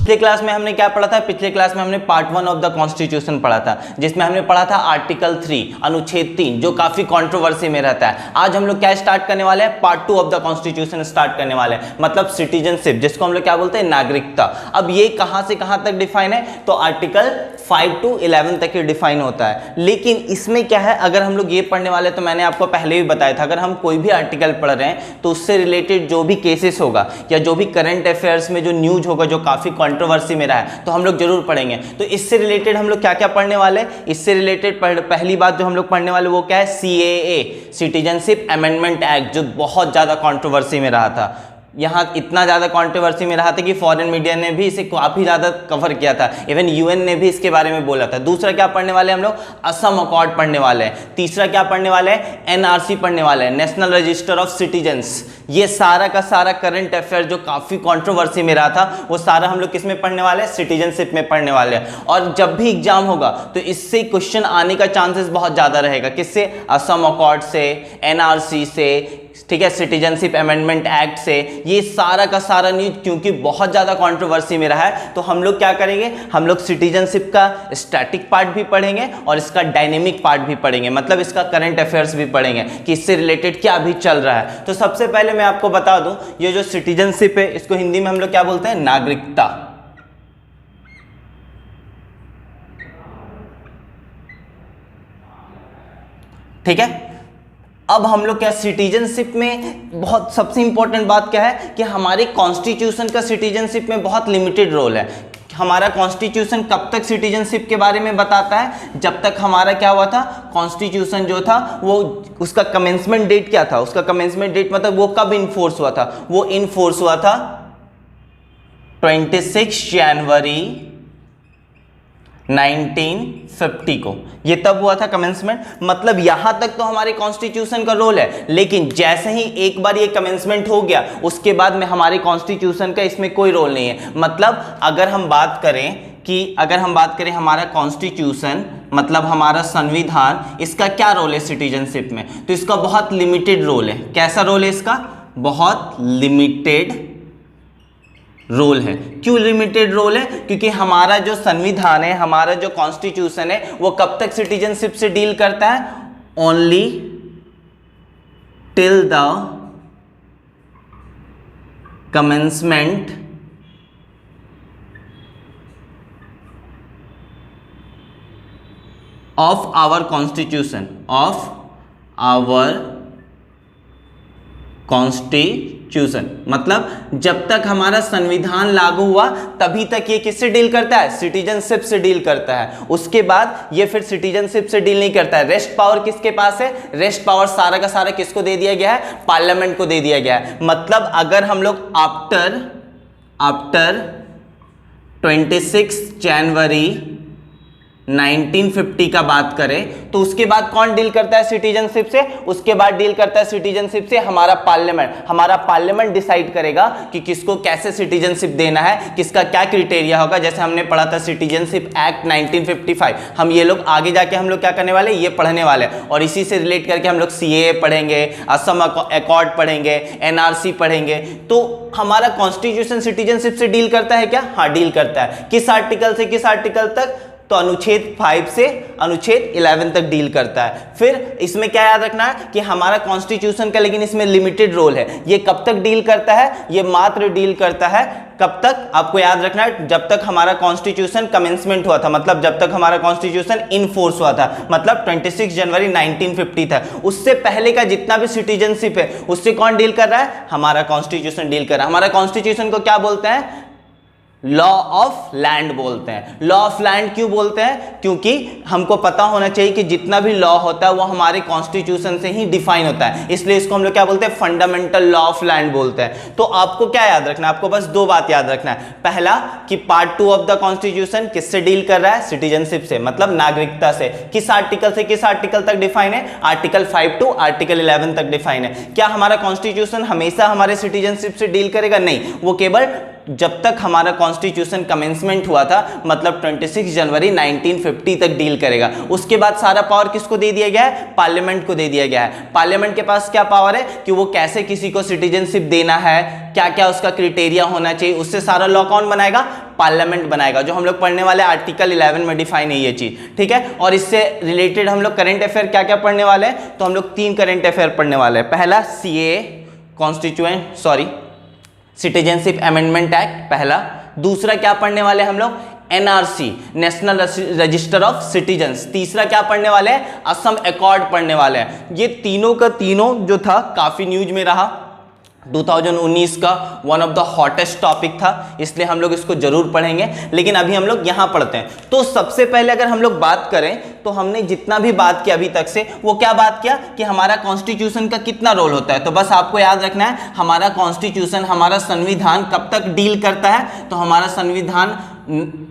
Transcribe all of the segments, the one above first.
पिछले क्लास में हमने क्या पढ़ा था? पिछले क्लास में हमने पार्ट 1 ऑफ द कॉन्स्टिट्यूशन पढ़ा था, जिसमें हमने पढ़ा था आर्टिकल 3 अनुच्छेद 3, जो काफी कंट्रोवर्सी में रहता है। आज हम लोग क्या स्टार्ट करने वाले हैं? Part 2 of the constitution start करने वाले हैं, मतलब सिटीजनशिप, जिसको हम लोग क्या बोलते हैं? नागरिकता। अब ये कहां से कहां तक डिफाइन है? तो आर्टिकल 5 to 11 तक ही डिफाइन होता है। लेकिन इसमें क्या है, अगर हम लोग ये पढ़ने वाले, तो मैंने आपको पहले भी बताया था, अगर हम कोई भी आर्टिकल पढ़ रहे हैं तो उससे रिलेटेड जो भी केसेस होगा या जो भी करंट अफेयर्स में जो न्यूज होगा जो काफी कंट्रोवर्सी में रहा है, तो हम लोग जरूर पढ़ेंगे। तो इससे रिलेटेड हम लोग क्या क्या पढ़ने वाले? इससे रिलेटेड पहली बात जो हम लोग पढ़ने वाले वो क्या है? CAA, सिटीजनशिप अमेंडमेंट एक्ट, जो बहुत ज्यादा कंट्रोवर्सी में रहा था। यहाँ इतना ज़्यादा कंट्रोवर्सी में रहा था कि फॉरेन मीडिया ने भी इसे काफ़ी ज़्यादा कवर किया था, इवन UN ने भी इसके बारे में बोला था। दूसरा क्या पढ़ने वाले हम लोग? असम अकॉर्ड पढ़ने वाले हैं। तीसरा क्या पढ़ने वाले हैं? NRC पढ़ने वाले हैं, नेशनल रजिस्टर ऑफ सिटीजन्स। ये सारा का सारा करंट अफेयर जो काफ़ी कंट्रोवर्सी में रहा था, वो सारा हम लोग किस में पढ़ने वाले हैं? सिटीजनशिप में पढ़ने वाले हैं। और जब भी एग्जाम होगा तो इससे क्वेश्चन आने का चांसेस बहुत ज़्यादा रहेगा। किससे? असम अकॉर्ड से, NRC से, ठीक है, सिटीजनशिप अमेंडमेंट एक्ट से। ये सारा का सारा न्यूज क्योंकि बहुत ज्यादा कंट्रोवर्सी में रहा है, तो हम लोग क्या करेंगे? हम लोग सिटीजनशिप का स्टैटिक पार्ट भी पढ़ेंगे और इसका डायनेमिक पार्ट भी पढ़ेंगे, मतलब इसका करंट अफेयर्स भी पढ़ेंगे कि इससे रिलेटेड क्या भी चल रहा है। तो सबसे पहले मैं आपको बता दूं, ये जो सिटीजनशिप है इसको हिंदी में हम लोग क्या बोलते हैं? नागरिकता। ठीक है, अब हम लोग क्या सिटीजनशिप में बहुत सबसे इंपॉर्टेंट बात क्या है कि हमारे कॉन्स्टिट्यूशन का सिटीजनशिप में बहुत लिमिटेड रोल है। हमारा कॉन्स्टिट्यूशन कब तक सिटीजनशिप के बारे में बताता है? जब तक हमारा क्या हुआ था? कॉन्स्टिट्यूशन जो था वो, उसका कमेंसमेंट डेट क्या था? उसका कमेंसमेंट डेट मतलब वो कब इनफोर्स हुआ था? वो इनफोर्स हुआ था 26 जनवरी 1950 को। ये तब हुआ था कमेंसमेंट। मतलब यहां तक तो हमारे कॉन्स्टिट्यूशन का रोल है, लेकिन जैसे ही एक बार ये कमेंसमेंट हो गया उसके बाद में हमारे कॉन्स्टिट्यूशन का इसमें कोई रोल नहीं है। मतलब अगर हम बात करें हमारा कॉन्स्टिट्यूशन, मतलब हमारा संविधान, इसका क्या रोल है सिटीजनशिप में? तो इसका बहुत लिमिटेड रोल है। कैसा रोल है इसका? बहुत लिमिटेड रोल है। क्यों लिमिटेड रोल है? क्योंकि हमारा जो संविधान है, हमारा जो कॉन्स्टिट्यूशन है, वो कब तक सिटीजनशिप से डील करता है? Only till the commencement of our constitution, मतलब जब तक हमारा संविधान लागू हुआ तभी तक ये किससे डील करता है? सिटीजनशिप से डील करता है। उसके बाद ये फिर सिटीजनशिप से डील नहीं करता है। रेस्ट पावर किसके पास है? रेस्ट पावर सारा का सारा किसको दे दिया गया है? पार्लियामेंट को दे दिया गया है। मतलब अगर हम लोग आफ्टर 26 जनवरी 1950 का बात करें तो उसके बाद कौन डील करता है सिटीजनशिप से? उसके बाद डील करता है सिटीजनशिप से हमारा पार्लियामेंट। हमारा पार्लियामेंट डिसाइड करेगा कि किसको कैसे सिटीजनशिप देना है, किसका क्या क्राइटेरिया होगा। जैसे हमने पढ़ा था सिटीजनशिप एक्ट 1955, हम ये लोग आगे जाके हम लोग क्या करने वाले? ये पढ़ने वाले हैं। और इसी से रिलेट करके हम लोग CAA पढ़ेंगे, असम अकॉर्ड पढ़ेंगे, NRC पढ़ेंगे। तो हमारा कॉन्स्टिट्यूशन सिटीजनशिप से डील करता है क्या? हाँ, डील करता है। किस आर्टिकल से किस आर्टिकल तक? तो अनुच्छेद 5 से अनुच्छेद 11 तक डील करता है। फिर इसमें क्या याद रखना है कि हमारा कॉन्स्टिट्यूशन का, लेकिन इसमें लिमिटेड रोल है। ये कब तक डील करता है? ये मात्र डील करता है कब तक? आपको याद रखना है, जब तक हमारा कॉन्स्टिट्यूशन कमेंसमेंट हुआ था, मतलब जब तक हमारा कॉन्स्टिट्यूशन इन फोर्स हुआ था, मतलब 26 जनवरी 1950 था। उससे पहले का जितना भी सिटीजनशिप है उससे कौन डील कर रहा है? हमारा कॉन्स्टिट्यूशन डील कर रहा है। हमारा कॉन्स्टिट्यूशन को क्या बोलते हैं? लॉ ऑफ लैंड बोलते हैं। लॉ ऑफ लैंड क्यों बोलते हैं? क्योंकि हमको पता होना चाहिए कि जितना भी लॉ होता है वो हमारे कॉन्स्टिट्यूशन से ही डिफाइन होता है, इसलिए इसको हम लोग क्या बोलते हैं? फंडामेंटल लॉ ऑफ लैंड बोलते हैं। तो आपको क्या याद रखना है? आपको बस दो बात याद रखना है। पहला कि पार्ट 2 ऑफ द कॉन्स्टिट्यूशन किससे डील कर रहा है? सिटीजनशिप से, मतलब नागरिकता से। किस आर्टिकल से किस आर्टिकल तक डिफाइन है? आर्टिकल 5 टू आर्टिकल 11 तक डिफाइन है। क्या हमारा कॉन्स्टिट्यूशन हमेशा हमारे सिटीजनशिप से डील करेगा? नहीं, वो केवल जब तक हमारा कॉन्स्टिट्यूशन कमेंसमेंट हुआ था, मतलब 26 जनवरी 1950 तक डील करेगा। उसके बाद सारा पावर किसको दे दिया गया है? पार्लियामेंट को दे दिया गया है। पार्लियामेंट के पास क्या पावर है कि वो कैसे किसी को सिटीजनशिप देना है, क्या क्या उसका क्राइटेरिया होना चाहिए, उससे सारा लॉ कौन बनाएगा? पार्लियामेंट बनाएगा, जो हम लोग पढ़ने वाले आर्टिकल 11 में डिफाइन है ये चीज, ठीक है। और इससे रिलेटेड हम लोग करंट अफेयर क्या क्या पढ़ने वाले हैं, तो हम लोग 3 करंट अफेयर पढ़ने वाले हैं। पहला सिटीजनशिप अमेंडमेंट एक्ट पहला। दूसरा क्या पढ़ने वाले हम लोग, NRC, national register of citizens. तीसरा क्या पढ़ने वाले हैं, असम अकॉर्ड पढ़ने वाले हैं। ये तीनों का तीनों जो था काफी न्यूज में रहा, 2019 का one of the hottest topic था, इसलिए हम लोग इसको जरूर पढ़ेंगे। लेकिन अभी हम लोग यहाँ पढ़ते हैं। तो सबसे पहले अगर हम लोग बात करें तो हमने जितना भी बात किया अभी तक से, वो क्या बात किया कि हमारा कॉन्स्टिट्यूशन का कितना रोल होता है। तो बस आपको याद रखना है, हमारा कॉन्स्टिट्यूशन, हमारा संविधान कब तक डील करता है, तो हमारा संविधान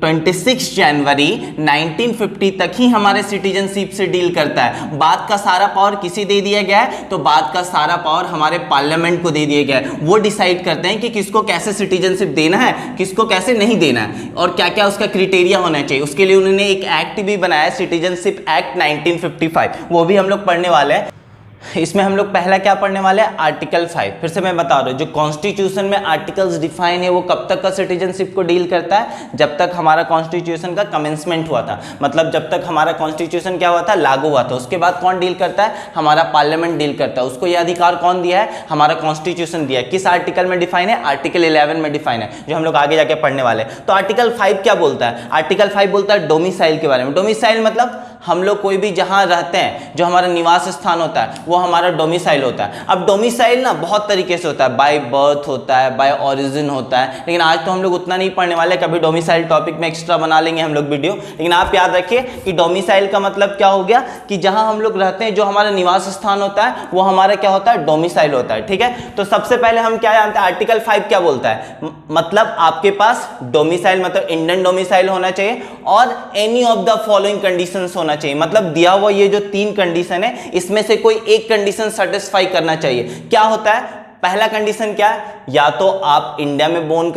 26 जनवरी 1950 तक ही हमारे सिटीजनशिप से डील करता है। बात का सारा पावर किसे दे दिया गया है, तो बात का सारा पावर हमारे पार्लियामेंट को दे दिया गया है। वो डिसाइड करते हैं कि किसको कैसे सिटीजनशिप देना है, किसको कैसे नहीं देना है, और क्या क्या उसका क्राइटेरिया होना चाहिए। उसके लिए उन्होंने एक एक्ट भी बनाया, सिटीजनशिप एक्ट 1955, वो भी हम लोग पढ़ने वाले हैं। इसमें हम लोग पहला क्या पढ़ने वाले हैं, आर्टिकल 5। फिर से मैं बता रहा हूँ, जो कॉन्स्टिट्यूशन में आर्टिकल्स डिफाइन है वो कब तक का सिटीजनशिप को डील करता है, जब तक हमारा कॉन्स्टिट्यूशन का कमेंसमेंट हुआ था, मतलब जब तक हमारा कॉन्स्टिट्यूशन क्या हुआ था, लागू हुआ था। उसके बाद कौन डील करता है, हमारा पार्लियामेंट डील करता है। उसको यह अधिकार कौन दिया है, हमारा कॉन्स्टिट्यूशन दिया है। किस आर्टिकल में डिफाइन है, आर्टिकल 11 में डिफाइन है, जो हम लोग आगे जाके पढ़ने वाले हैं। तो आर्टिकल 5 क्या बोलता है, आर्टिकल 5 बोलता है डोमिसाइल के बारे में। डोमिसाइल मतलब हम लोग कोई भी जहां रहते हैं, जो हमारा निवास स्थान होता है, वो हमारा डोमिसाइल होता है। अब डोमिसाइल ना बहुत तरीके से होता है, बाय बर्थ होता है, बाय ओरिजिन होता है, लेकिन आज तो हम लोग उतना नहीं पढ़ने वाले। कभी डोमिसाइल टॉपिक में एक्स्ट्रा बना लेंगे हम लोग वीडियो। लेकिन आप याद रखिए कि डोमिसाइल का मतलब क्या हो गया, कि जहां हम लोग रहते हैं, जो हमारा निवास स्थान होता है, वो हमारा क्या होता है, डोमिसाइल होता है, ठीक है। तो सबसे पहले हम क्या जानते हैं, आर्टिकल 5 क्या बोलता है, मतलब आपके पास डोमिसाइल मतलब इंडियन डोमिसाइल होना चाहिए, और any of the following conditions होना चाहिए। मतलब दिया हुआ ये जो 3 कंडीशन है, इसमें से कोई एक कंडीशन सेटिस्फाई करना चाहिए। क्या होता है, पहला कंडीशन क्या है, या तो आप इंडिया में बॉर्न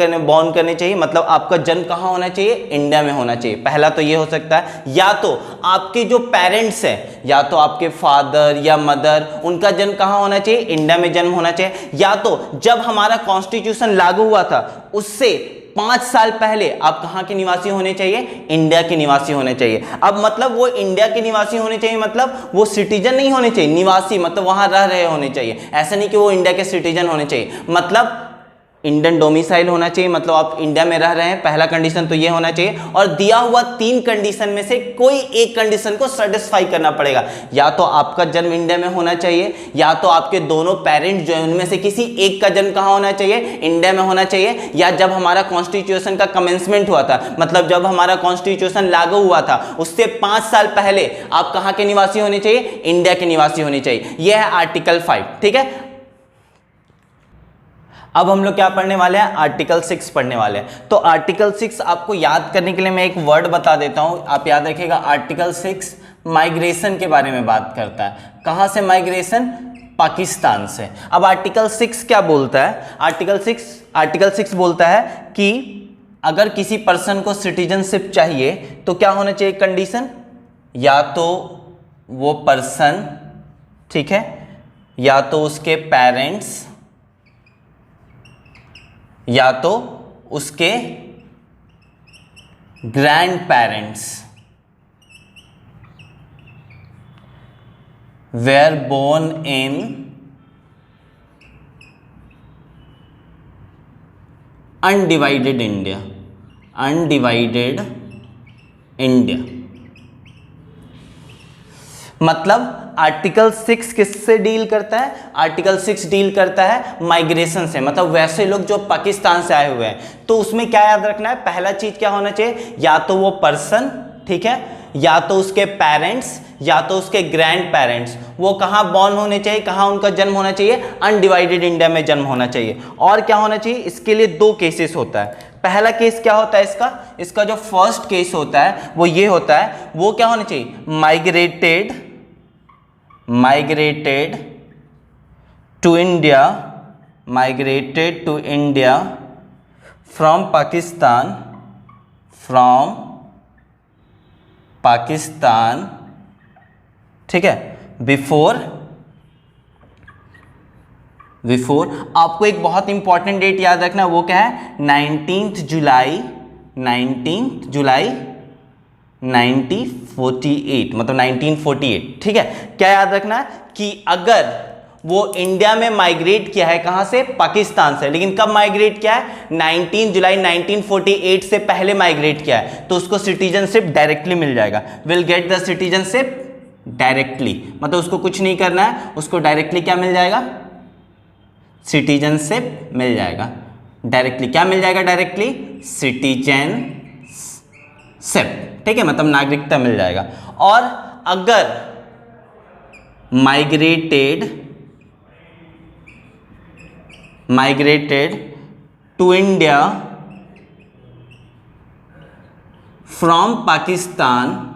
करने चाहिए, मतलब आपका जन्म कहां होना चाहिए, इंडिया में होना चाहिए। पहला तो ये हो सकता है, या तो आपके जो पेरेंट्स हैं, या तो आपके फादर या मदर, उनका जन्म कहां होना चाहिए, इंडिया में जन्म होना चाहिए। या तो जब हमारा कॉन्स्टिट्यूशन लागू हुआ था उससे 5 साल पहले आप कहां के निवासी होने चाहिए, इंडिया के निवासी होने चाहिए। अब मतलब वो इंडिया के निवासी होने चाहिए, मतलब वो सिटीजन नहीं होने चाहिए, निवासी मतलब वहां रह रहे होने चाहिए। ऐसा नहीं कि वो इंडिया के सिटीजन होने चाहिए, मतलब इंडियन डोमिसाइल होना चाहिए, मतलब आप इंडिया में रह रहे हैं, पहला कंडीशन तो ये होना चाहिए। और दिया हुआ 3 कंडीशन में से कोई एक कंडीशन को सेटिस्फाई करना पड़ेगा। या तो आपका जन्म इंडिया में होना चाहिए, या तो आपके दोनों पेरेंट्स जो है उनमें से किसी एक का जन्म कहाँ होना चाहिए, इंडिया में होना चाहिए, या जब हमारा कॉन्स्टिट्यूशन का कमेंसमेंट हुआ था, मतलब जब हमारा कॉन्स्टिट्यूशन लागू हुआ था उससे 5 साल पहले आप कहाँ के निवासी होने चाहिए, इंडिया के निवासी होने चाहिए। यह है आर्टिकल 5, ठीक है। अब हम लोग क्या पढ़ने वाले हैं, आर्टिकल 6 पढ़ने वाले हैं। तो आर्टिकल 6 आपको याद करने के लिए मैं एक वर्ड बता देता हूं, आप याद रखिएगा। आर्टिकल 6 माइग्रेशन के बारे में बात करता है। कहां से माइग्रेशन, पाकिस्तान से। अब आर्टिकल 6 क्या बोलता है, आर्टिकल 6 बोलता है कि अगर किसी पर्सन को सिटीजनशिप चाहिए तो क्या होना चाहिए कंडीशन, या तो वो पर्सन, ठीक है, या तो उसके पेरेंट्स, या तो उसके grandparents were born in undivided India, मतलब आर्टिकल 6 किससे डील करता है, आर्टिकल 6 डील करता है माइग्रेशन से, मतलब वैसे लोग जो पाकिस्तान से आए हुए हैं। तो उसमें क्या याद रखना है, पहला चीज क्या होना चाहिए, या तो वो पर्सन, ठीक है, या तो उसके पेरेंट्स, या तो उसके ग्रैंड पेरेंट्स, वो कहाँ बॉर्न होने चाहिए, कहाँ उनका जन्म होना चाहिए, अनडिवाइडेड इंडिया में जन्म होना चाहिए। और क्या होना चाहिए, इसके लिए 2 केसेस होता है। पहला केस क्या होता है इसका जो फर्स्ट केस होता है वो ये होता है, वो क्या होना चाहिए, migrated to India from Pakistan, ठीक है, बिफोर आपको एक बहुत इंपॉर्टेंट डेट याद रखना, वो क्या है, 19 जुलाई 19 जुलाई 1948, मतलब 1948, ठीक है। क्या याद रखना है कि अगर वो इंडिया में माइग्रेट किया है, कहां से, पाकिस्तान से, लेकिन कब माइग्रेट किया है, 19 जुलाई 1948 से पहले माइग्रेट किया है, तो उसको सिटीजनशिप डायरेक्टली मिल जाएगा, will get the citizenship directly, मतलब उसको कुछ नहीं करना है, उसको डायरेक्टली क्या मिल जाएगा, सिटीजनशिप मिल जाएगा डायरेक्टली। क्या मिल जाएगा डायरेक्टली, सिटीजनशिप, ठीक है, मतलब नागरिकता मिल जाएगा। और अगर migrated to India from Pakistan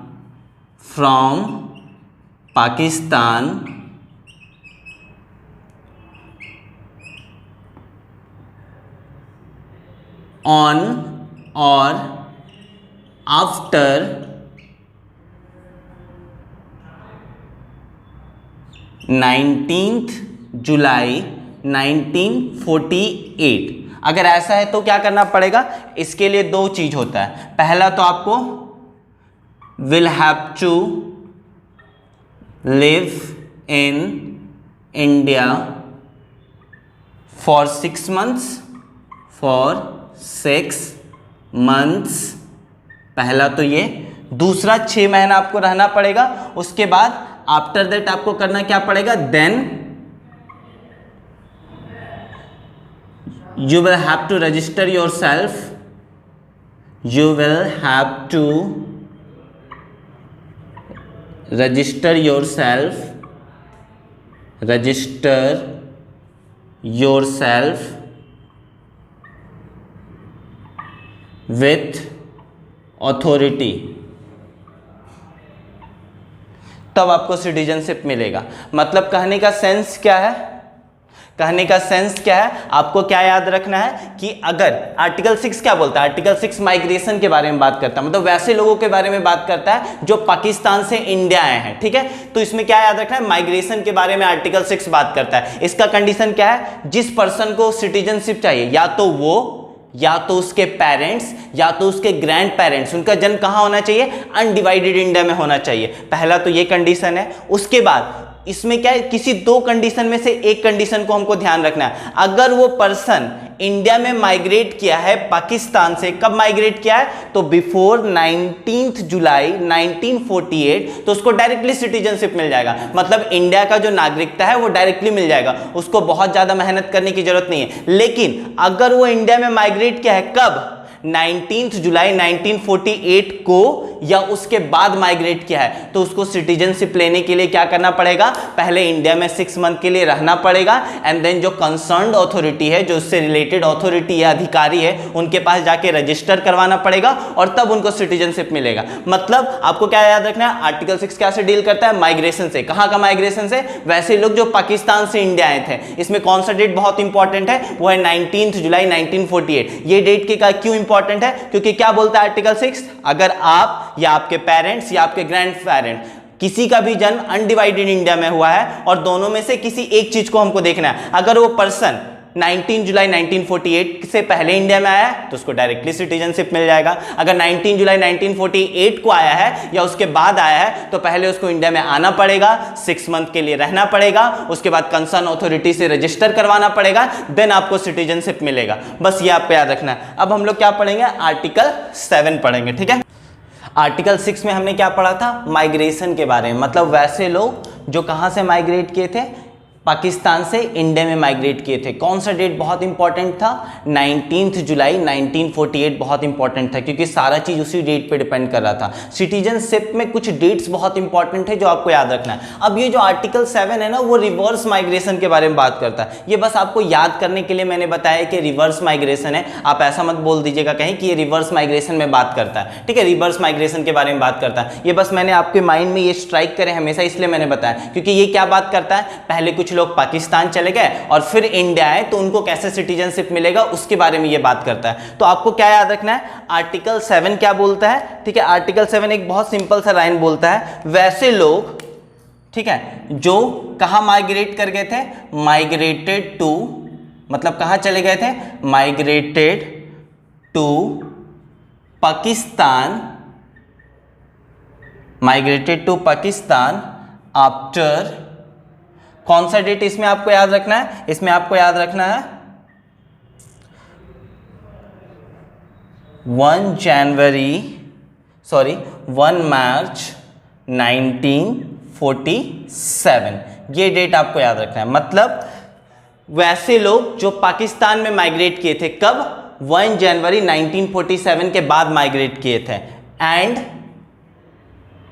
on और आफ्टर 19 जुलाई 1948, अगर ऐसा है तो क्या करना पड़ेगा, इसके लिए दो चीज होता है। पहला तो आपको will have to live in India for 6 months, पहला तो ये। दूसरा 6 महीना आपको रहना पड़ेगा। उसके बाद आफ्टर दैट आपको करना क्या पड़ेगा, then you will have to register yourself with authority, तब आपको सिटीजनशिप मिलेगा। मतलब कहने का सेंस क्या है, आपको क्या याद रखना है कि अगर आर्टिकल 6 क्या बोलता है, आर्टिकल 6 माइग्रेशन के बारे में बात करता है, मतलब वैसे लोगों के बारे में बात करता है जो पाकिस्तान से इंडिया आए हैं, ठीक है। तो इसमें क्या याद रखना है, माइग्रेशन के बारे में आर्टिकल 6 बात करता है। इसका कंडीशन क्या है, जिस पर्सन को सिटीजनशिप चाहिए, या तो वो, या तो उसके पेरेंट्स, या तो उसके ग्रैंड पेरेंट्स, उनका जन्म कहां होना चाहिए, अनडिवाइडेड इंडिया में होना चाहिए। पहला तो ये कंडीशन है। उसके बाद इसमें क्या है, किसी दो कंडीशन में से एक कंडीशन को हमको ध्यान रखना है। अगर वो पर्सन इंडिया में माइग्रेट किया है पाकिस्तान से, कब माइग्रेट किया है, तो बिफोर 19 जुलाई 1948, तो उसको डायरेक्टली सिटीजनशिप मिल जाएगा। मतलब इंडिया का जो नागरिकता है वो डायरेक्टली मिल जाएगा, उसको बहुत ज्यादा मेहनत करने की जरूरत नहीं है। लेकिन अगर वो इंडिया में माइग्रेट किया है कब, 19 जुलाई 1948 को, या उसके बाद माइग्रेट किया है, तो उसको सिटीजनशिप लेने के लिए क्या करना पड़ेगा, पहले इंडिया में 6 मंथ के लिए रहना पड़ेगा, एंड देन जो कंसर्न्ड अथॉरिटी है, जो उससे रिलेटेड अथॉरिटी या अधिकारी है, उनके पास जाके रजिस्टर करवाना पड़ेगा, और तब उनको सिटीजनशिप मिलेगा। मतलब आपको क्या याद रखना है, आर्टिकल 6 क्या से डील करता है, माइग्रेशन से। कहां का माइग्रेशन से, वैसे लोग जो पाकिस्तान से इंडिया आए थे। इसमें कौन सा डेट बहुत इंपॉर्टेंट है, वो है 19 जुलाई 1948। ये डेट के का क्यों इंपॉर्टेंट है, क्योंकि क्या बोलता है आर्टिकल 6, अगर आप या आपके पेरेंट्स या आपके ग्रैंड पेरेंट्स किसी का भी जन्म अनडिवाइडेड इंडिया में हुआ है, और दोनों में से किसी एक चीज को हमको देखना है, अगर वो पर्सन 19 जुलाई 1948 से पहले इंडिया में आया है, तो उसको डायरेक्टली सिटीजनशिप मिल जाएगा। अगर 19 जुलाई 1948 को आया है या उसके बाद आया है, तो पहले उसको इंडिया में आना पड़ेगा, 6 मंथ के लिए रहना पड़ेगा, उसके बाद कंसर्न अथॉरिटी से रजिस्टर करवाना पड़ेगा, देन आपको सिटीजनशिप मिलेगा। बस ये आपको याद रखना है। अब हम लोग क्या पढ़ेंगे, आर्टिकल 7 पढ़ेंगे, ठीक है। आर्टिकल 6 में हमने क्या पढ़ा था, माइग्रेशन के बारे में, मतलब वैसे लोग जो कहां से माइग्रेट किए थे, पाकिस्तान से इंडिया में माइग्रेट किए थे। कौन सा डेट बहुत इंपॉर्टेंट था, 19 जुलाई 1948 बहुत इंपॉर्टेंट था, क्योंकि सारा चीज उसी डेट पे डिपेंड कर रहा था। सिटीजनशिप में कुछ डेट्स बहुत इंपॉर्टेंट है जो आपको याद रखना है। अब ये जो आर्टिकल 7 है ना, वो रिवर्स माइग्रेशन के बारे में बात करता है। ये बस आपको याद करने के लिए मैंने बताया कि रिवर्स माइग्रेशन है, आप ऐसा मत बोल दीजिएगा कहीं कि ये रिवर्स माइग्रेशन में बात करता है, ठीक है। रिवर्स माइग्रेशन के बारे में बात करता है, ये बस मैंने आपके माइंड में ये स्ट्राइक करे हमेशा, इसलिए मैंने बताया, क्योंकि ये क्या बात करता है, पहले कुछ लोग पाकिस्तान चले गए और फिर इंडिया आए, तो उनको कैसे सिटीजनशिप मिलेगा उसके बारे में ये बात करता है। तो आपको क्या याद रखना है, आर्टिकल 7 क्या बोलता है, ठीक है। आर्टिकल 7 एक बहुत सिंपल सा लाइन बोलता है, वैसे लोग, ठीक है, जो कहां माइग्रेट कर गए थे, माइग्रेटेड टू, मतलब कहां चले गए थे, migrated to Pakistan, migrated to Pakistan after, कौन सा डेट इसमें आपको याद रखना है, इसमें आपको याद रखना है 1 मार्च 1947, ये डेट आपको याद रखना है। मतलब वैसे लोग जो पाकिस्तान में माइग्रेट किए थे कब, 1 जनवरी 1947 के बाद माइग्रेट किए थे, and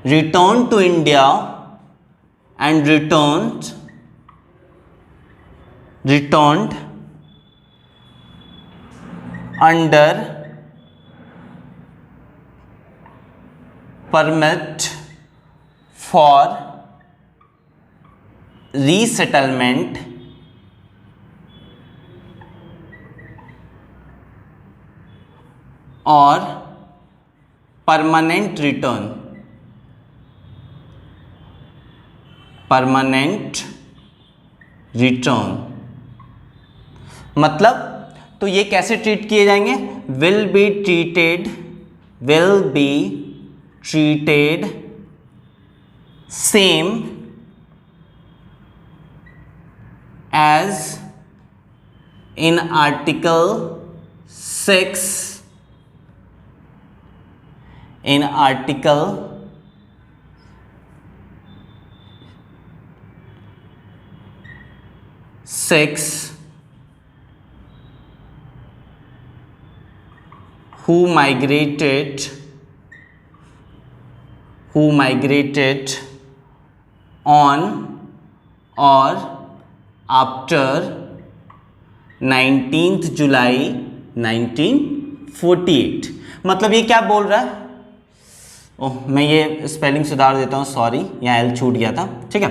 return to India and returned under permit for resettlement or permanent return, मतलब तो ये कैसे ट्रीट किए जाएंगे, will be treated same as in article 6 who migrated on or after 19th July 1948। मतलब ये क्या बोल रहा है, ओह मैं ये स्पेलिंग सुधार देता हूँ, सॉरी यहाँ एल छूट गया था, ठीक है।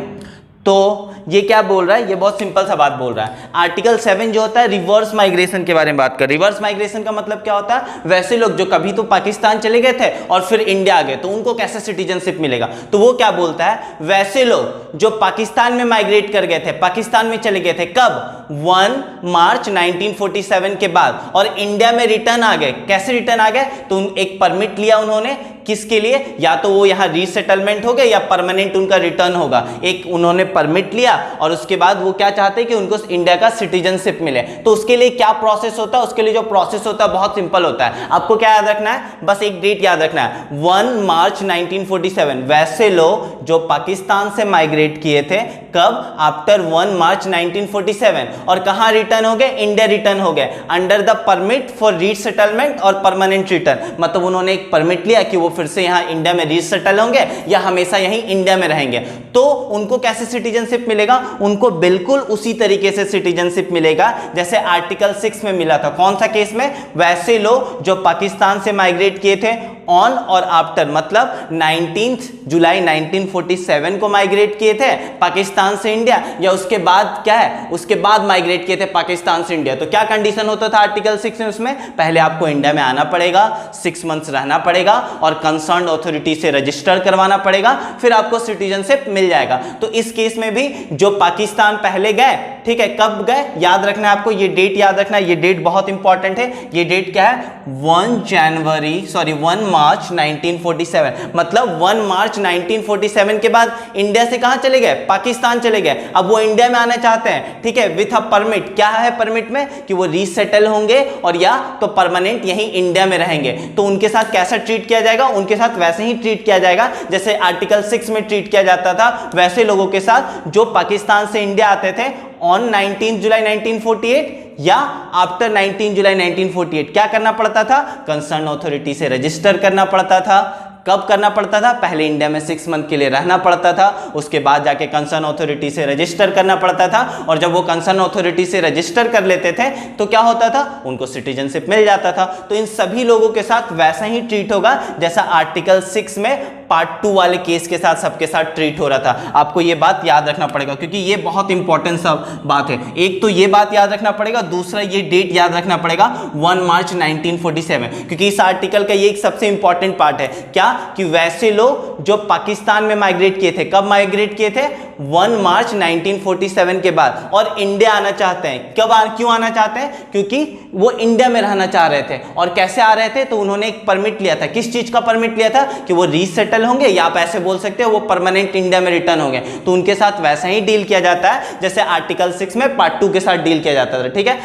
तो ये क्या बोल रहा है, ये बहुत सिंपल सा बात बोल रहा है। आर्टिकल 7 जो होता है रिवर्स माइग्रेशन के बारे में बात कर। रिवर्स माइग्रेशन का मतलब क्या होता है, वैसे लोग जो कभी तो पाकिस्तान चले गए थे और फिर इंडिया आ गए तो उनको कैसे सिटीजनशिप मिलेगा। तो वो क्या बोलता है, वैसे लोग जो पाकिस्तान में माइग्रेट कर गए थे, पाकिस्तान में चले गए थे कब, 1 मार्च 1947 के बाद, और इंडिया में रिटर्न आ गए। कैसे रिटर्न आ गए, तो एक परमिट लिया उन्होंने, किसके लिए, या तो वो यहाँ रीसेटलमेंट हो गए या परमानेंट उनका रिटर्न होगा। एक उन्होंने परमिट लिया और उसके बाद वो क्या चाहते हैं कि उनको इंडिया का सिटीजनशिप मिले। तो उसके लिए क्या प्रोसेस होता है, उसके लिए जो प्रोसेस होता है बहुत सिंपल होता है। आपको क्या याद रखना है, बस एक डेट याद रखना है, 1 मार्च 1947। वैसे लोग जो पाकिस्तान से माइग्रेट किए थे कब, आफ्टर 1 मार्च 1947, और कहां रिटर्न हो गए, इंडिया रिटर्न हो गए, under the permit for resettlement और परमानेंट रिटर्न। मतलब उन्होंने एक परमिट लिया कि वो फिर से यहां इंडिया में रीसेटल होंगे या हमेशा यहीं इंडिया में रहेंगे। तो उनको कैसे सिटीजनशिप मिलेगा, उनको बिल्कुल उसी तरीके से सिटीजनशिप मिलेगा जैसे आर्टिकल 6 में मिला था। कौन सा केस में, वैसे लोग जो पाकिस्तान से माइग्रेट किए थे ऑन और आफ्टर, मतलब 19 जुलाई 1947 को माइग्रेट किए थे पाकिस्तान से इंडिया, या उसके बाद क्या है, उसके बाद माइग्रेट किए थे पाकिस्तान से इंडिया। तो क्या कंडीशन होता था आर्टिकल 6 में, उसमें पहले आपको इंडिया में आना पड़ेगा, 6 मंथ्स रहना पड़ेगा और कंसर्न अथॉरिटी से रजिस्टर करवाना पड़ेगा, फिर आपको सिटीजनशिप मिल जाएगा। तो इस केस में भी जो पाकिस्तान पहले गए, ठीक है, कब गए याद रखना है आपको, ये डेट याद रखना है, ये डेट बहुत इंपॉर्टेंट है। ये डेट क्या है, 1 मार्च 1947। मतलब 1 मार्च 1947 के बाद इंडिया से कहां चले गए, पाकिस्तान चले गए। अब वो इंडिया में आना चाहते हैं, ठीक है, विथ अ परमिट। क्या है परमिट में, कि वो रीसेटल होंगे और या तो परमानेंट यहीं इंडिया में रहेंगे। तो उनके साथ कैसा ट्रीट किया जाएगा, उनके साथ वैसे ही ट्रीट किया जाएगा जैसे आर्टिकल 6 में ट्रीट किया जाता था। वैसे लोगों के साथ जो पाकिस्तान से इंडिया आते थे ऑन 19 जुलाई 1948 या आफ्टर 19 जुलाई 1948, क्या करना पड़ता था, कंसर्न अथॉरिटी से रजिस्टर करना पड़ता था। कब करना पड़ता था, पहले इंडिया में 6 मंथ के लिए रहना पड़ता था, उसके बाद जाके कंसर्न अथॉरिटी से रजिस्टर करना पड़ता था, और जब वो कंसर्न अथॉरिटी से रजिस्टर कर लेते थे तो क्या होता था, उनको सिटीजनशिप मिल जाता था। तो इन सभी लोगों के साथ वैसा ही ट्रीट होगा जैसा आर्टिकल 6 में पार्ट 2 वाले केस के साथ सबके साथ ट्रीट हो रहा था। आपको ये बात याद रखना पड़ेगा क्योंकि ये बहुत इंपॉर्टेंट सा बात है। एक तो ये बात याद रखना पड़ेगा, दूसरा ये डेट याद रखना पड़ेगा 1 मार्च 1947, क्योंकि इस आर्टिकल का ये एक सबसे इंपॉर्टेंट पार्ट है। क्या, कि वैसे लोग जो पाकिस्तान में माइग्रेट किए थे, कब माइग्रेट किए थे, 1 मार्च 1947 के बाद, और इंडिया आना चाहते हैं। क्यों आना चाहते हैं? क्योंकि वो इंडिया में रहना चाह रहे थे। और कैसे आ रहे थे? तो उन्होंने एक परमिट लिया था। किस चीज का परमिट लिया था? कि वो रीसेटल होंगे, या आप ऐसे बोल सकते हो वो परमानेंट इंडिया में रिटर्न होंगे। तो उनके साथ वैसा ही डील किया जाता है जैसे आर्टिकल 6 में पार्ट 2 के साथ डील किया जाता था। ठीक है,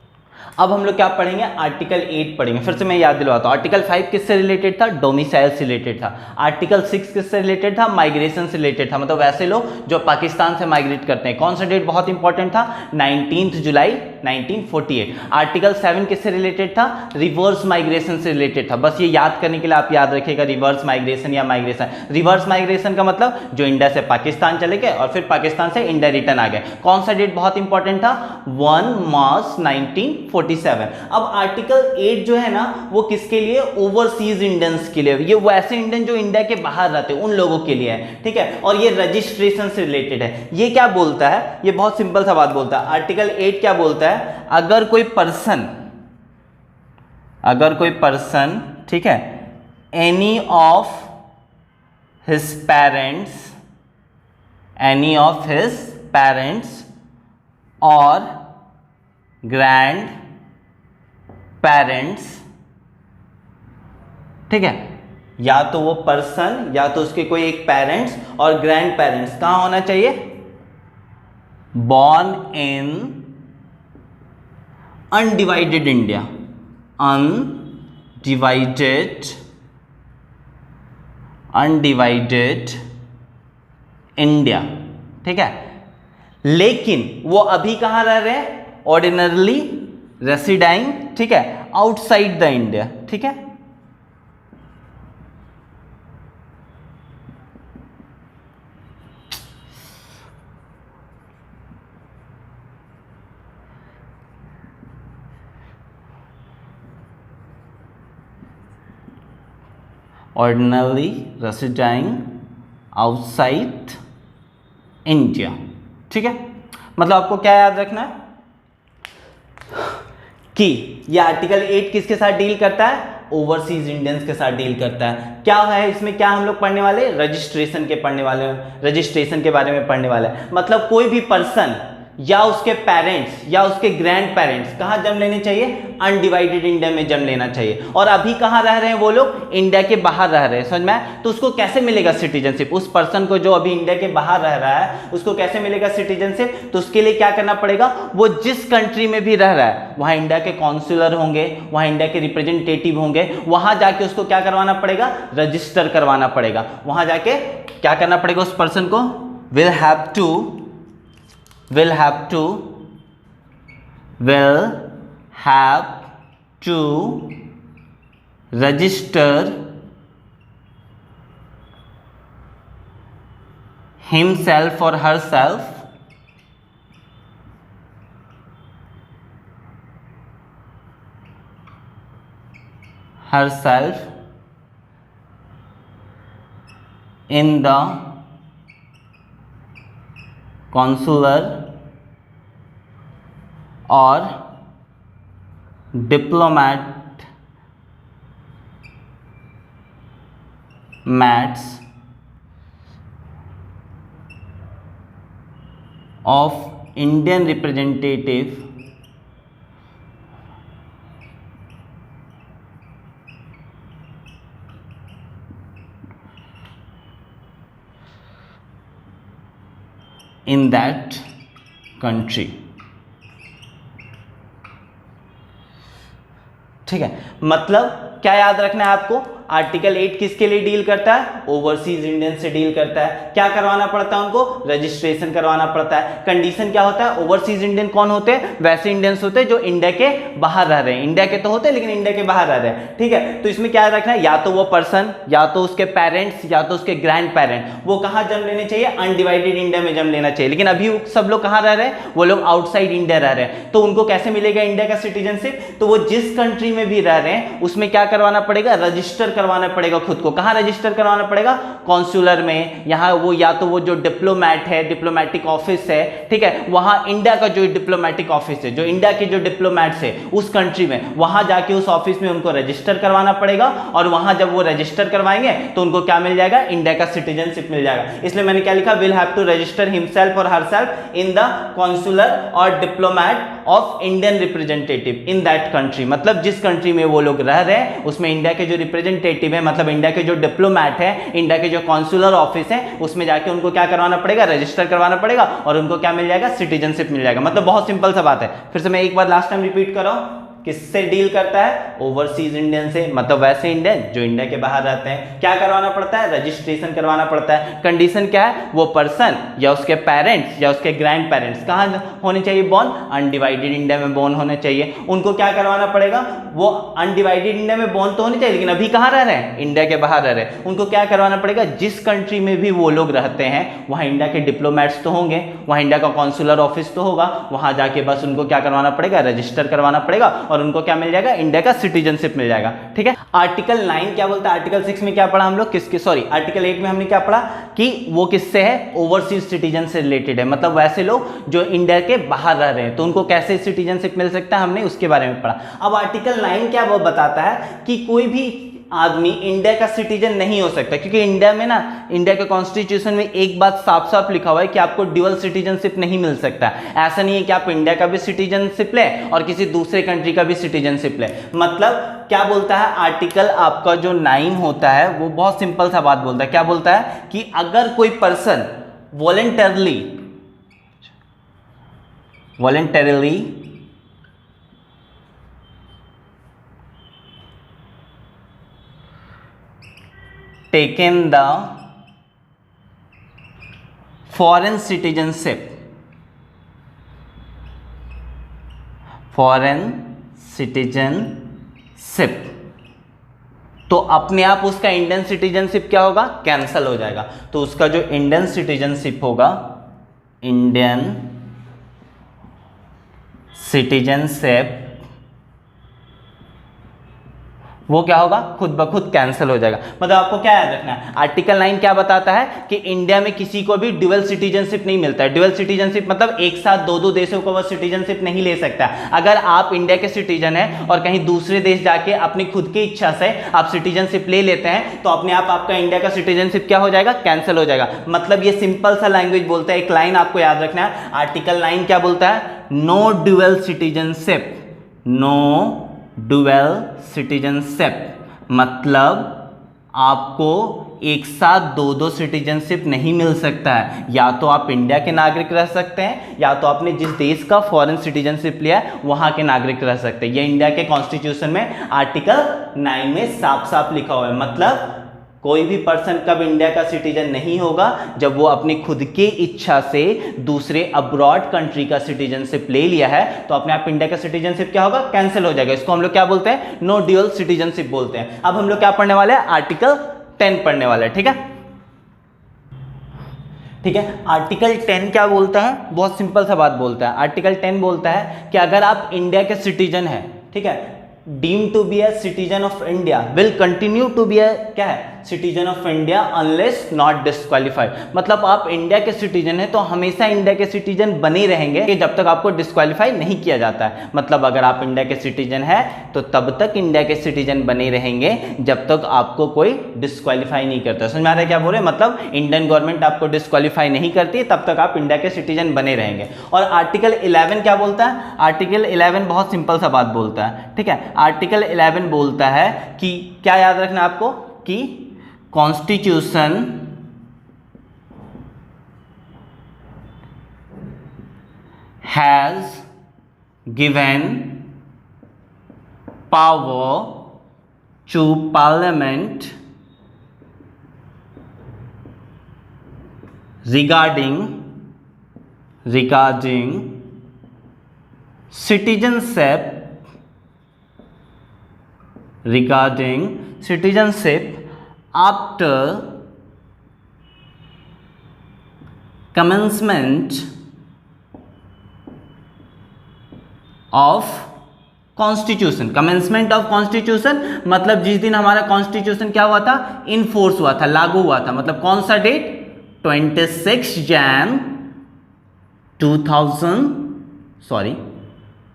अब हम लोग क्या पढ़ेंगे? आर्टिकल 8 पढ़ेंगे। फिर से मैं याद दिलवाता हूं, आर्टिकल 5 किससे रिलेटेड था? डोमिसाइल से रिलेटेड था। आर्टिकल 6 किससे रिलेटेड था? माइग्रेशन से रिलेटेड था, मतलब वैसे लोग जो पाकिस्तान से माइग्रेट करते हैं। कौन सा डेट बहुत इंपॉर्टेंट था? 19 जुलाई 1948। आर्टिकल 7 किससे रिलेटेड था? रिवर्स माइग्रेशन से रिलेटेड था। बस ये याद करने के लिए आप याद रखिएगा, रिवर्स माइग्रेशन या माइग्रेशन। रिवर्स माइग्रेशन का मतलब जो इंडिया से पाकिस्तान चले गए और फिर पाकिस्तान से इंडिया रिटर्न आ गए। कौन सा डेट बहुत इंपॉर्टेंट था? 1 मार्च 1947। अब आर्टिकल 8 जो है ना, वो किसके लिए? ओवरसीज इंडियंस के लिए। ये वैसे इंडियन जो इंडिया के बाहर रहते हैं उन लोगों के लिए है। ठीक है, और ये रजिस्ट्रेशन से रिलेटेड है। ये क्या बोलता है? ये बहुत सिंपल सा बात बोलता है। आर्टिकल 8 क्या बोलता है? अगर कोई पर्सन ठीक है, एनी ऑफ हिज पेरेंट्स और ग्रैंड पेरेंट्स, ठीक है, या तो वो पर्सन या तो उसके कोई एक पेरेंट्स और ग्रैंड पेरेंट्स कहां होना चाहिए? Born in undivided India. Undivided India. ठीक है, लेकिन वो अभी कहां रह रहे हैं? ऑर्डिनरली रेसिडाइंग, ठीक है, आउटसाइड द इंडिया। ठीक है, ऑर्डिनरली रेसिडाइंग आउटसाइड इंडिया। ठीक है, मतलब आपको क्या याद रखना है कि ये आर्टिकल 8 किसके साथ डील करता है? ओवरसीज इंडियंस के साथ डील करता है। क्या है इसमें? क्या हम लोग पढ़ने वाले? रजिस्ट्रेशन के बारे में पढ़ने वाले। मतलब कोई भी पर्सन या उसके पेरेंट्स या उसके ग्रैंड पेरेंट्स कहाँ जन्म लेने चाहिए? अनडिवाइडेड इंडिया में जन्म लेना चाहिए। और अभी कहाँ रह रहे हैं वो लोग? इंडिया के बाहर रह रहे हैं। समझ में आया? तो उसको कैसे मिलेगा सिटीजनशिप? उस पर्सन को जो अभी इंडिया के बाहर रह रहा है उसको कैसे मिलेगा सिटीजनशिप? तो उसके लिए क्या करना पड़ेगा? वो जिस कंट्री में भी रह रहा है वहां इंडिया के काउंसलर होंगे, वहां इंडिया के रिप्रेजेंटेटिव होंगे, वहां जाके उसको क्या करवाना पड़ेगा? रजिस्टर करवाना पड़ेगा। वहां जाके क्या करना पड़ेगा उस पर्सन को? will have to register himself or herself in the consular or diplomats of Indian representative in that country। ठीक है, मतलब क्या याद रखना है आपको? आर्टिकल 8 किसके लिए डील करता है? ओवरसीज इंडियन से डील करता है। क्या करवाना पड़ता है उनको? रजिस्ट्रेशन करवाना पड़ता है। कंडीशन क्या होता है? ओवरसीज इंडियन कौन होते हैं? वैसे इंडियंस होते हैं जो इंडिया के बाहर रह रहे हैं। इंडिया के तो होते हैं लेकिन इंडिया के बाहर रह रहे हैं। ठीक है, तो इसमें क्या रखना है? या तो वो पर्सन या तो उसके पेरेंट्स या तो उसके ग्रैंड पेरेंट, वो कहां जन्म लेने चाहिए? अनडिवाइडेड इंडिया में जन्म लेना चाहिए। लेकिन अभी सब लोग कहां रह रहे हैं? वो लोग आउटसाइड इंडिया रह रहे हैं। तो उनको कैसे मिलेगा इंडिया का सिटीजनशिप? तो वो जिस कंट्री में भी रह रहे हैं उसमें क्या करवाना पड़ेगा? रजिस्टर करवाना पड़ेगा खुद को। कहाँ रजिस्टर करवाना पड़ेगा? कॉन्सुलर में। यहाँ वो या तो वो जो डिप्लोमेट है, डिप्लोमेटिक ऑफिस है, ठीक है, वहाँ इंडिया का जो डिप्लोमेटिक ऑफिस है, जो इंडिया के जो डिप्लोमेट्स है उस कंट्री में, वहाँ जाके उस ऑफिस में उनको रजिस्टर करवाना पड़ेगा। और वहाँ जब वो रजिस्टर करवाएंगे तो उनको क्या मिल जाएगा? इंडिया का सिटीजनशिप मिल जाएगा। इसलिए मैंने क्या लिखा? Will have to register himself और हरसेल्फ इन द कॉन्सुलर और diplomat of Indian representative in that country. मतलब जिस कंट्री में वो लोग रह रहे हैं उसमें इंडिया के जो रिप्रेजेंटेटिव है, मतलब इंडिया के जो डिप्लोमेट है, इंडिया के जो कॉन्सुलर ऑफिस है, उसमें जाके उनको क्या करवाना पड़ेगा? रजिस्टर करवाना पड़ेगा और उनको क्या मिल जाएगा? सिटीजनशिप मिल जाएगा। मतलब बहुत सिंपल सा बात है। फिर से मैं एक बार लास्ट टाइम रिपीट कर रहा हूं, किससे डील करता है? ओवरसीज इंडियन से, मतलब वैसे इंडियन जो इंडिया के बाहर रहते हैं। क्या करवाना पड़ता है? रजिस्ट्रेशन करवाना पड़ता है। कंडीशन क्या है? वो पर्सन या उसके पेरेंट्स या उसके ग्रैंड पेरेंट्स कहाँ होने चाहिए बॉर्न? अनडिवाइडेड इंडिया में बॉर्न होने चाहिए। उनको क्या करवाना पड़ेगा? वो अनडिवाइडेड इंडिया में बॉर्न तो होने चाहिए, लेकिन अभी कहाँ रह रहे हैं? इंडिया के बाहर रह रहे हैं। उनको क्या करवाना पड़ेगा? जिस कंट्री में भी वो लोग रहते हैं वहाँ इंडिया के डिप्लोमेट्स तो होंगे, वहाँ इंडिया का कॉन्सुलर ऑफिस तो होगा, वहाँ जाके बस उनको क्या करवाना पड़ेगा? रजिस्टर करवाना पड़ेगा और उनको क्या मिल जाएगा? इंडिया का सिटीजनशिप मिल जाएगा। ठीक है। आर्टिकल 9 क्या बोलता है? आर्टिकल 6 में क्या पढ़ा हम लोग? किसके, सॉरी, आर्टिकल 8 में हमने क्या पढ़ा कि वो किससे है? ओवरसीज सिटीजन से रिलेटेड है। मतलब वैसे लोग जो इंडिया के बाहर रह रहे हैं तो उनको कैसे सिटीजनशिप मिल सकता है, हमने उसके बारे में पढ़ा। अब आर्टिकल 9 क्या वो बताता है कि कोई भी आदमी इंडिया का सिटीजन नहीं हो सकता, क्योंकि इंडिया में ना, इंडिया के कॉन्स्टिट्यूशन में एक बात साफ साफ लिखा हुआ है कि आपको ड्यूअल सिटीजनशिप नहीं मिल सकता। ऐसा नहीं है कि आप इंडिया का भी सिटीजनशिप ले और किसी दूसरे कंट्री का भी सिटीजनशिप ले। मतलब क्या बोलता है आर्टिकल आपका जो 9 होता है वो बहुत सिंपल सा बात बोलता है। क्या बोलता है कि अगर कोई person voluntarily taken the foreign citizenship तो अपने आप उसका इंडियन सिटीजनशिप क्या होगा? कैंसल हो जाएगा। तो उसका जो इंडियन सिटीजनशिप होगा, इंडियन सिटीजनशिप, वो क्या होगा? खुद ब खुद कैंसिल हो जाएगा। मतलब आपको क्या याद रखना है? आर्टिकल 9 क्या बताता है कि इंडिया में किसी को भी ड्यूअल सिटीजनशिप नहीं मिलता है। ड्यूअल सिटीजनशिप मतलब एक साथ दो देशों को वो सिटीजनशिप नहीं ले सकता। अगर आप इंडिया के सिटीजन हैं और कहीं दूसरे देश जाके अपनी खुद की इच्छा से आप सिटीजनशिप ले लेते हैं तो अपने आप आपका इंडिया का सिटीजनशिप क्या हो जाएगा? कैंसिल हो जाएगा। मतलब ये सिंपल सा लैंग्वेज बोलता है। एक लाइन आपको याद रखना है। आर्टिकल 9 क्या बोलता है? No dual citizenship, no dual citizenship मतलब आपको एक साथ दो सिटीजनशिप नहीं मिल सकता है। या तो आप इंडिया के नागरिक रह सकते हैं या तो आपने जिस देश का फॉरेन सिटीजनशिप लिया है वहां के नागरिक रह सकते हैं। ये इंडिया के कॉन्स्टिट्यूशन में आर्टिकल 9 में साफ साफ लिखा हुआ है। मतलब कोई भी पर्सन कब इंडिया का सिटीजन नहीं होगा? जब वो अपनी खुद की इच्छा से दूसरे अब्रॉड कंट्री का सिटीजनशिप ले लिया है तो अपने आप इंडिया का सिटीजनशिप क्या होगा? कैंसिल हो जाएगा। इसको हम लोग क्या बोलते हैं? नो ड्यूअल सिटीजनशिप बोलते हैं। अब हम लोग क्या पढ़ने वाले हैं? आर्टिकल 10 पढ़ने वाले हैं। ठीक है, ठीक है। आर्टिकल 10 क्या बोलता है? बहुत सिंपल सा बात बोलता है। आर्टिकल 10 बोलता है कि अगर आप इंडिया के सिटीजन हैं, ठीक है, deemed to be a citizen of India will continue to be a क्या है? Citizen of India unless not disqualified. मतलब आप इंडिया के सिटीजन हैं तो हमेशा इंडिया के सिटीजन बने रहेंगे कि जब तक आपको डिस्क्वालीफाई नहीं किया जाता है। मतलब अगर आप इंडिया के सिटीजन हैं तो तब तक इंडिया के सिटीजन बने रहेंगे जब तक आपको कोई डिस्क्वालीफाई नहीं करता। समझ में आ रहा है क्या बोल रहे हैं? मतलब इंडियन गवर्नमेंट आपको डिस्क्वालीफाई नहीं करती तब तक आप इंडिया के सिटीजन बने रहेंगे। और आर्टिकल 11 क्या बोलता है? आर्टिकल 11 बहुत सिंपल सा बात बोलता है। ठीक है, आर्टिकल 11 बोलता है कि क्या याद रखना आपको? कि constitution has given power to parliament regarding citizenship after commencement of constitution, commencement of constitution मतलब जिस दिन हमारा कॉन्स्टिट्यूशन क्या हुआ था, इन फोर्स हुआ था, लागू हुआ था। मतलब कौन सा डेट, 26 जैन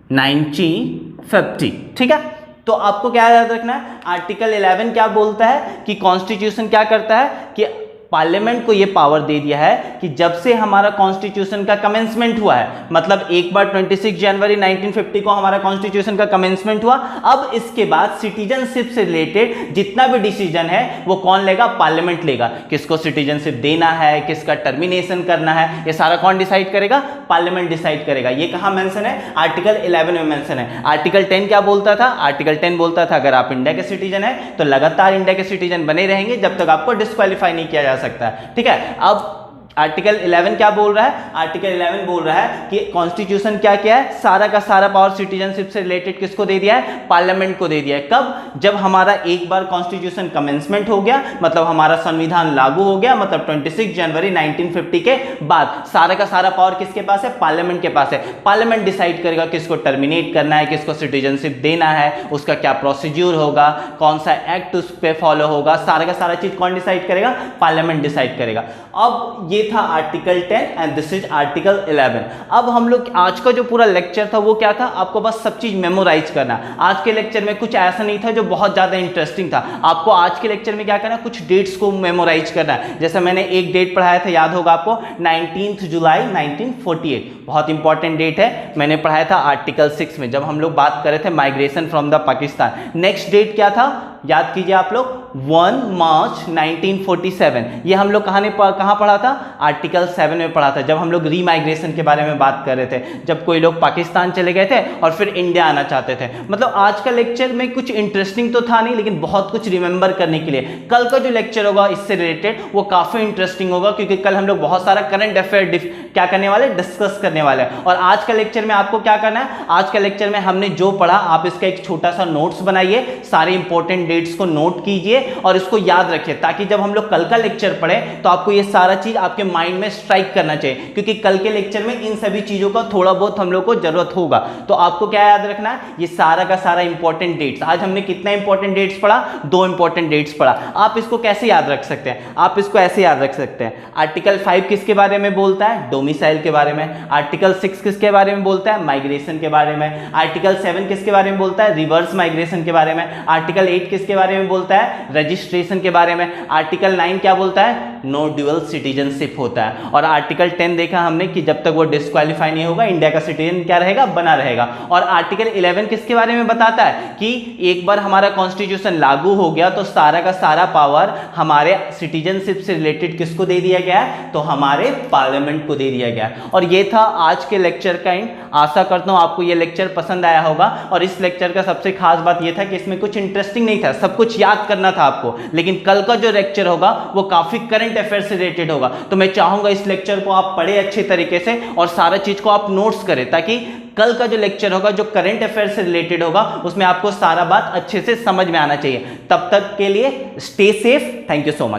1950। ठीक है, तो आपको क्या याद रखना है, आर्टिकल 11 क्या बोलता है कि कॉन्स्टिट्यूशन क्या करता है कि पार्लियामेंट को यह पावर दे दिया है कि जब से हमारा कॉन्स्टिट्यूशन का कमेंसमेंट हुआ है, मतलब एक बार 26 जनवरी 1950 को हमारा कॉन्स्टिट्यूशन का कमेंसमेंट हुआ, अब इसके बाद सिटीजनशिप से रिलेटेड जितना भी डिसीजन है वो कौन लेगा, पार्लियामेंट लेगा। किसको सिटीजनशिप देना है, किसका टर्मिनेशन करना है, ये सारा कौन डिसाइड करेगा, पार्लियामेंट डिसाइड करेगा। ये कहां मेंशन है, आर्टिकल 11 में मेंशन है। आर्टिकल 10 क्या बोलता था, आर्टिकल 10 बोलता था अगर आप इंडिया के सिटीजन है तो लगातार इंडिया के सिटीजन बने रहेंगे जब तक आपको डिस्क्वालीफाई नहीं किया जा सकता है। ठीक है, अब आर्टिकल 11 क्या बोल रहा है, आर्टिकल 11 बोल रहा है कि कॉन्स्टिट्यूशन क्या क्या है, सारा का सारा पावर सिटीजनशिप से रिलेटेड किसको दे दिया है, पार्लियामेंट को दे दिया है। कब, जब हमारा एक बार कॉन्स्टिट्यूशन कमेंसमेंट हो गया, मतलब हमारा संविधान लागू हो गया, मतलब 26 जनवरी 1950 के बाद सारा का सारा पावर किसके पास है, पार्लियामेंट के पास है। पार्लियामेंट डिसाइड करेगा किसको टर्मिनेट करना है, किसको सिटीजनशिप देना है, उसका क्या प्रोसीड्यूर होगा, कौन सा एक्ट उस पर फॉलो होगा, सारा का सारा चीज कौन डिसाइड करेगा, पार्लियामेंट डिसाइड करेगा। अब ये था article 10 and this is article 11। अब हम लोग आज का जो पूरा लेक्चर था वो क्या था, आपको बस सब चीज मेमोराइज करना। आज के लेक्चर में कुछ ऐसा नहीं था जो बहुत ज्यादा इंटरेस्टिंग था। आपको आज के लेक्चर में क्या करना है, कुछ डेट्स को मेमोराइज करना है। जैसे मैंने एक डेट पढ़ाया था, याद होगा आपको, 19 जुलाई 1948, बहुत इंपॉर्टेंट डेट है। मैंने पढ़ाया था आर्टिकल 6 में, जब हम लोग बात कर रहे थे migration from the Pakistan. Next date क्या था, याद कीजिए आप लोग, 1 मार्च 1947। ये हम लोग कहाँ पढ़ा था, आर्टिकल 7 में पढ़ा था, जब हम लोग रीमाइग्रेशन के बारे में बात कर रहे थे, जब कोई लोग पाकिस्तान चले गए थे और फिर इंडिया आना चाहते थे। मतलब आज का लेक्चर में कुछ इंटरेस्टिंग तो था नहीं, लेकिन बहुत कुछ रिमेंबर करने के लिए। कल का जो लेक्चर होगा इससे रिलेटेड वो काफी इंटरेस्टिंग होगा, क्योंकि कल हम लोग बहुत सारा करंट अफेयर क्या करने वाले, डिस्कस करने वाले हैं। और आज का लेक्चर में आपको क्या करना है, आज का लेक्चर में हमने जो पढ़ा आप इसका एक छोटा सा नोट्स बनाइए, सारे इंपॉर्टेंट डेट्स को नोट कीजिए और इसको याद रखिए, ताकि जब हम लोग कल का लेक्चर पढ़े तो आपको ये सारा चीज आपके माइंड में स्ट्राइक करना चाहिए, क्योंकि कल के लेक्चर में इन सभी चीजों का थोड़ा बहुत हम लोग को जरूरत होगा। तो आपको क्या याद रखना है, ये सारा का सारा इंपॉर्टेंट डेट्स। आज हमने कितना इंपॉर्टेंट डेट्स पढ़ा, 2 इंपॉर्टेंट डेट्स पढ़ा। आप इसको कैसे याद रख सकते हैं, आप इसको ऐसे याद रख सकते हैं। आर्टिकल 5 किसके बारे में बोलता है, डोमिसाइल के बारे में। आर्टिकल 6 किसके बारे में बोलता है, माइग्रेशन के बारे में। आर्टिकल 7 किसके बारे में बोलता है, रिवर्स माइग्रेशन के बारे में। आर्टिकल 8 किसके बारे में बोलता है, रजिस्ट्रेशन के बारे में। आर्टिकल 9 क्या बोलता है, नो ड्यूअल सिटीजनशिप होता है। और आर्टिकल 10 देखा हमने कि जब तक वो डिस्क्वालीफाई नहीं होगा इंडिया का सिटीजन क्या रहेगा, बना रहेगा। और आर्टिकल 11 किसके बारे में बताता है कि एक बार हमारा कॉन्स्टिट्यूशन लागू हो गया तो सारा का सारा पावर हमारे सिटीजनशिप से रिलेटेड किसको दे दिया गया है, तो हमारे पार्लियामेंट को दे दिया गया है। और ये था आज के लेक्चर का एंड। आशा करता हूं आपको ये लेक्चर पसंद आया होगा। और इस लेक्चर का सबसे खास बात ये था कि इसमें कुछ इंटरेस्टिंग नहीं था, सब कुछ याद करना था आपको, लेकिन कल का जो लेक्चर होगा वो काफी करंट अफेयर से रिलेटेड होगा। तो मैं चाहूंगा इस लेक्चर को आप पढ़े अच्छे तरीके से और सारा चीज को आप नोट्स करें, ताकि कल का जो लेक्चर होगा जो करंट अफेयर से रिलेटेड होगा उसमें आपको सारा बात अच्छे से समझ में आना चाहिए। तब तक के लिए stay safe, thank you so much.